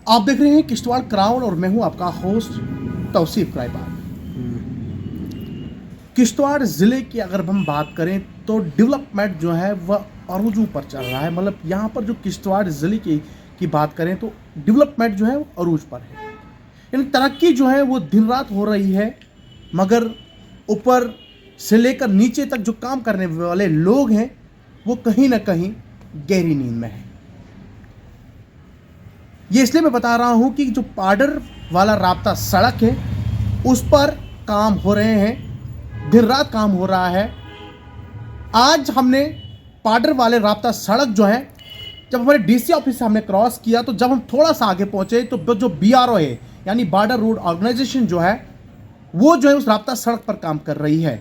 आप देख रहे हैं किश्तवाड़ क्राउन और मैं हूं आपका होस्ट तौसीफ क्राइबार। किश्तवाड़ ज़िले की अगर हम बात करें तो डेवलपमेंट जो है वह अरूजों पर चल रहा है। मतलब यहाँ पर जो किश्तवाड़ ज़िले की बात करें तो डेवलपमेंट जो है वो अरूज पर है। यानी तरक्की जो है वो दिन रात हो रही है, मगर ऊपर से लेकर नीचे तक जो काम करने वाले लोग हैं वो कहीं ना कहीं गहरी नींद में हैं। ये इसलिए मैं बता रहा हूं कि जो पाडर वाला राब्ता सड़क है उस पर काम हो रहे हैं, दिन रात काम हो रहा है। आज हमने पाडर वाले राब्ता सड़क जो है, जब हमारे डीसी ऑफिस से हमने क्रॉस किया तो जब हम थोड़ा सा आगे पहुंचे तो जो बीआरओ है यानी बॉर्डर रोड ऑर्गेनाइजेशन जो है वो जो है उस राब्ता सड़क पर काम कर रही है।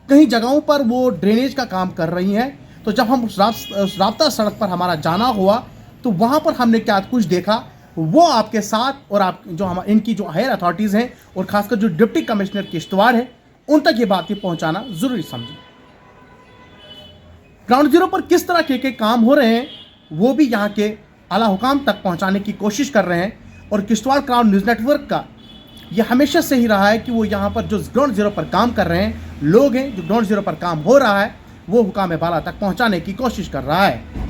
कहीं जगहों पर वो ड्रेनेज का काम कर रही है। तो जब हम उस राब्ता सड़क पर हमारा जाना हुआ तो वहाँ पर हमने क्या कुछ देखा वो आपके साथ और आप जो हम इनकी जो हायर अथॉरिटीज़ हैं और खासकर जो डिप्टी कमिश्नर किश्तवाड़ है उन तक ये बातें पहुँचाना ज़रूरी समझें। ग्राउंड जीरो पर किस तरह के काम हो रहे हैं वो भी यहाँ के आला हुकाम तक पहुँचाने की कोशिश कर रहे हैं। और किश्तवाड़ क्राउन न्यूज़ नेटवर्क का ये हमेशा से ही रहा है कि वो यहाँ पर जो ग्राउंड जीरो पर काम कर रहे हैं लोग हैं, जो ग्राउंड जीरो पर काम हो रहा है वो हुकाम बाला तक पहुँचाने की कोशिश कर रहा है।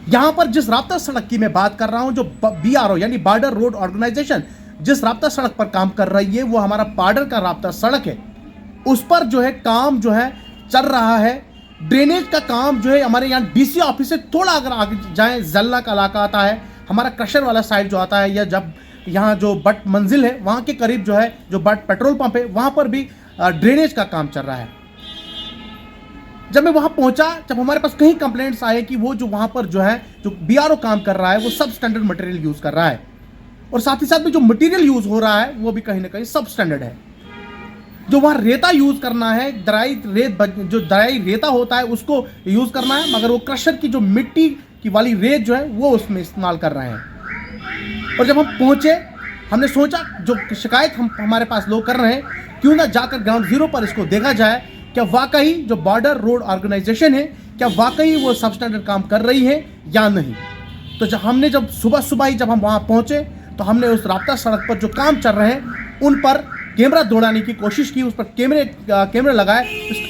यहाँ पर जिस राब्ता सड़क की मैं बात कर रहा हूँ, जो बीआरओ यानी बॉर्डर रोड ऑर्गेनाइजेशन जिस राब्ता सड़क पर काम कर रही है वो हमारा पाडर का राब्ता सड़क है। उस पर जो है काम जो है चल रहा है। ड्रेनेज का काम जो है हमारे यहाँ डीसी ऑफिस से थोड़ा अगर आगे जाएं, जल्ला का इलाका आता है, हमारा क्रशर वाला साइड जो आता है, या जब यहाँ जो बट मंजिल है वहाँ के करीब जो है जो बट पेट्रोल पंप है वहाँ पर भी ड्रेनेज का काम चल रहा है। जब मैं वहाँ पहुँचा, जब हमारे पास कई कंप्लेंट्स आए कि वो जो वहाँ पर जो है जो बीआरओ काम कर रहा है वो सब स्टैंडर्ड मटेरियल यूज़ कर रहा है, और साथ ही साथ में जो मटेरियल यूज़ हो रहा है वो भी कहीं ना कहीं सब स्टैंडर्ड है। जो वहाँ रेता यूज़ करना है, जो दराई रेता होता है उसको यूज़ करना है, मगर वो क्रशर की जो मिट्टी की वाली रेत जो है वो उसमें इस्तेमाल कर रहे हैं। और जब हम पहुँचे हमने सोचा जो शिकायत हमारे पास लोग कर रहे हैं, क्यों ना जाकर ग्राउंड जीरो पर इसको देखा जाए, क्या वाकई जो बॉर्डर रोड ऑर्गेनाइजेशन है क्या वाकई वो सब स्टैंडर्ड काम कर रही है या नहीं। तो जब सुबह ही जब हम वहाँ पहुँचे तो हमने उस राब्ता सड़क पर जो काम चल रहे हैं उन पर कैमरा दौड़ाने की कोशिश की, उस पर कैमरे लगाए।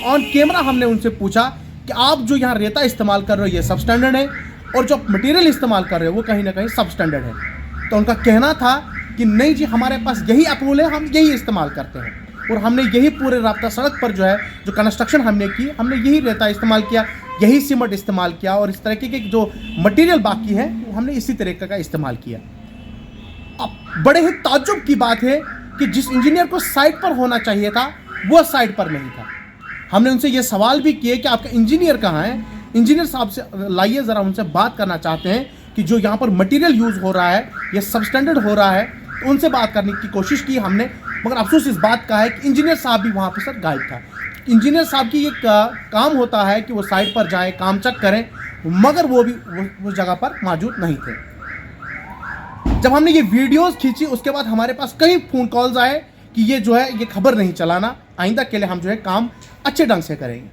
ऑन कैमरा हमने उनसे पूछा कि आप जो यहाँ रेता इस्तेमाल कर रहे हो ये सब स्टैंडर्ड है, और जो मटेरियल इस्तेमाल कर रहे हो वो कहीं ना कहीं सब स्टैंडर्ड है। तो उनका कहना था कि नहीं जी, हमारे पास यही अप्रूवल है, हम यही इस्तेमाल करते हैं, और हमने यही पूरे राब्ता सड़क पर जो है जो कंस्ट्रक्शन हमने की, हमने यही रेता इस्तेमाल किया, यही सीमेंट इस्तेमाल किया, और इस तरीके के जो मटेरियल बाकी है वो हमने इसी तरीके का इस्तेमाल किया। अब बड़े ही ताज्जुब की बात है कि जिस इंजीनियर को साइट पर होना चाहिए था वो साइट पर नहीं था। हमने उनसे ये सवाल भी किए कि आपका इंजीनियर कहाँ है, इंजीनियर साहब से लाइए ज़रा, उनसे बात करना चाहते हैं कि जो यहाँ पर मटेरियल यूज़ हो रहा है ये सब स्टैंडर्ड हो रहा है। तो उनसे बात करने की कोशिश की हमने, मगर अफसोस इस बात का है कि इंजीनियर साहब भी वहाँ पर सर गायब था। इंजीनियर साहब की ये काम होता है कि वो साइट पर जाएँ, काम चेक करें, मगर वो भी उस जगह पर मौजूद नहीं थे। जब हमने ये वीडियोस खींची उसके बाद हमारे पास कई फ़ोन कॉल्स आए कि ये जो है ये खबर नहीं चलाना, आइंदा के लिए हम जो है काम अच्छे ढंग से करेंगे।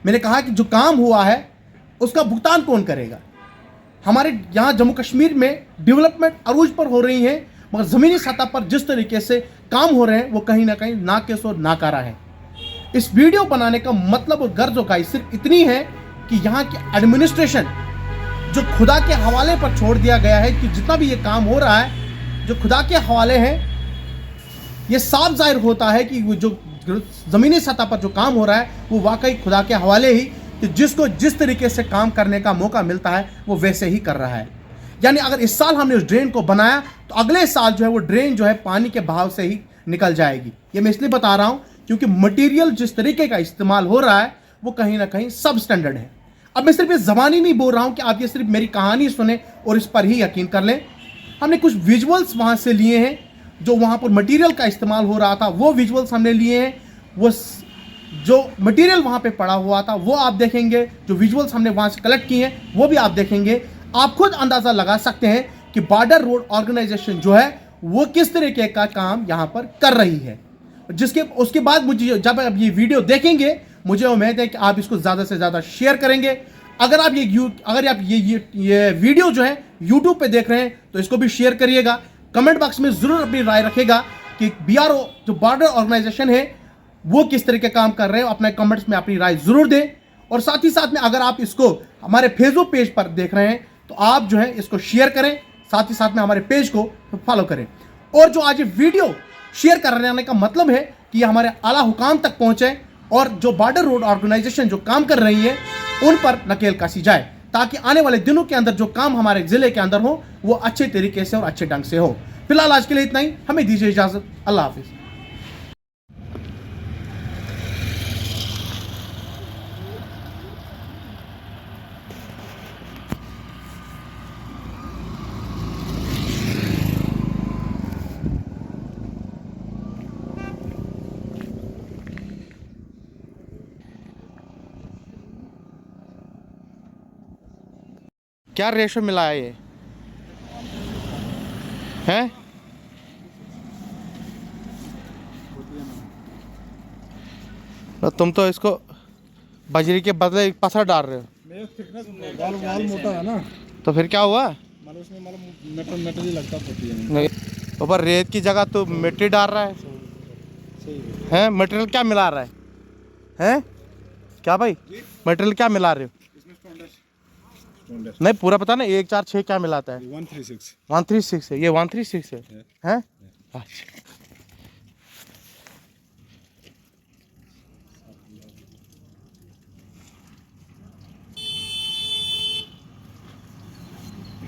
मैंने कहा कि जो काम हुआ है उसका भुगतान कौन करेगा। हमारे यहाँ जम्मू कश्मीर में डेवलपमेंट अरूज पर हो रही है, मगर ज़मीनी सतह पर जिस तरीके से काम हो रहे हैं वो कहीं ना कहीं नाकेस और नाकारा है। इस वीडियो बनाने का मतलब और गर्ज और गाई सिर्फ इतनी है कि यहाँ की एडमिनिस्ट्रेशन जो खुदा के हवाले पर छोड़ दिया गया है, कि जितना भी ये काम हो रहा है जो खुदा के हवाले है, ये साफ जाहिर होता है कि वो जो ज़मीनी सतह पर जो काम हो रहा है वो वाकई खुदा के हवाले ही, कि जिसको जिस तरीके से काम करने का मौका मिलता है वो वैसे ही कर रहा है। यानी अगर इस साल हमने उस ड्रेन को बनाया तो अगले साल जो है वो ड्रेन जो है पानी के बहाव से ही निकल जाएगी। ये मैं इसलिए बता रहा हूँ क्योंकि मटेरियल जिस तरीके का इस्तेमाल हो रहा है वो कहीं ना कहीं सब स्टैंडर्ड है। अब मैं सिर्फ ये ज़बानी नहीं बोल रहा हूँ कि आप ये सिर्फ मेरी कहानी सुने और इस पर ही यकीन कर लें। हमने कुछ विजुअल्स वहाँ से लिए हैं, जो वहाँ पर मटेरियल का इस्तेमाल हो रहा था वो विजुअल्स हमने लिए हैं। वो जो मटेरियल वहाँ पे पड़ा हुआ था वो आप देखेंगे, जो विजुअल्स हमने वहाँ से कलेक्ट किए हैं वो भी आप देखेंगे। आप खुद अंदाज़ा लगा सकते हैं कि बॉर्डर रोड ऑर्गेनाइजेशन जो है वो किस तरीके का काम यहाँ पर कर रही है। उसके बाद मुझे जब आप ये वीडियो देखेंगे मुझे उम्मीद है कि आप इसको ज़्यादा से ज़्यादा शेयर करेंगे, अगर आप ये वीडियो जो है यूट्यूब पे देख रहे हैं तो इसको भी शेयर करिएगा। कमेंट बॉक्स में जरूर अपनी राय रखेगा कि BRO जो बॉर्डर ऑर्गेनाइजेशन है वो किस तरह के काम कर रहे हैं। अपने कमेंट्स में अपनी राय जरूर दें। और साथ ही साथ में अगर आप इसको हमारे फेसबुक पेज पर देख रहे हैं तो आप जो है इसको शेयर करें, साथ ही साथ में हमारे पेज को फॉलो करें। और जो आज ये वीडियो शेयर करने का मतलब है कि ये हमारे आला हुकाम तक पहुंचे और जो बॉर्डर रोड ऑर्गेनाइजेशन जो काम कर रही है उन पर नकेल कसी जाए, ताकि आने वाले दिनों के अंदर जो काम हमारे जिले के अंदर हो वो अच्छे तरीके से और अच्छे ढंग से हो। फिलहाल आज के लिए इतना ही, हमें दीजिए इजाजत। अल्लाह हाफिज। क्या रेशो मिला है ये हैं? तो तुम तो इसको बजरी के बदले पत्थर डाल रहे हो। मेरा थिकनेस वाल मोटा है ना, तो फिर क्या हुआ? मतलब उसमें मतलब मेटल ही लगता होती है। नहीं, ऊपर रेत की जगह तो मिट्टी डाल रहा है। सही हैं? मटेरियल क्या मिला रहा है? हैं? क्या भाई मटेरियल क्या मिला रहे हो? इसमें स्टोनलेस नहीं पूरा पता ना, 1 4 6 क्या मिलाता है? 136 136 है। ये 136 है हैं? अच्छा।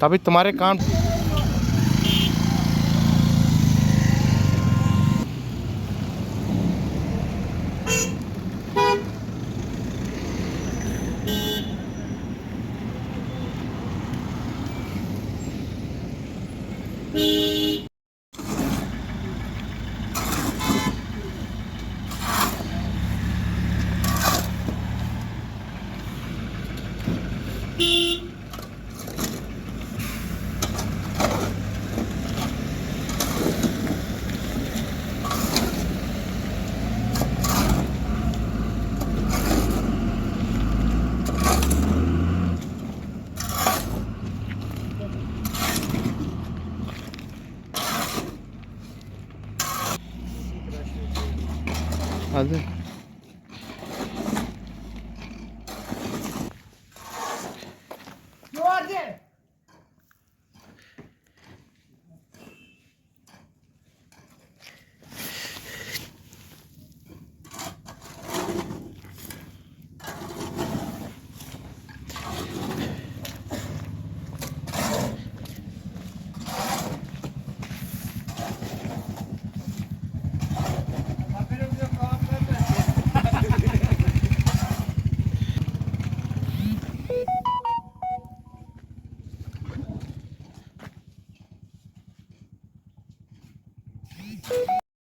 तभी तुम्हारे काम अरे Thank you.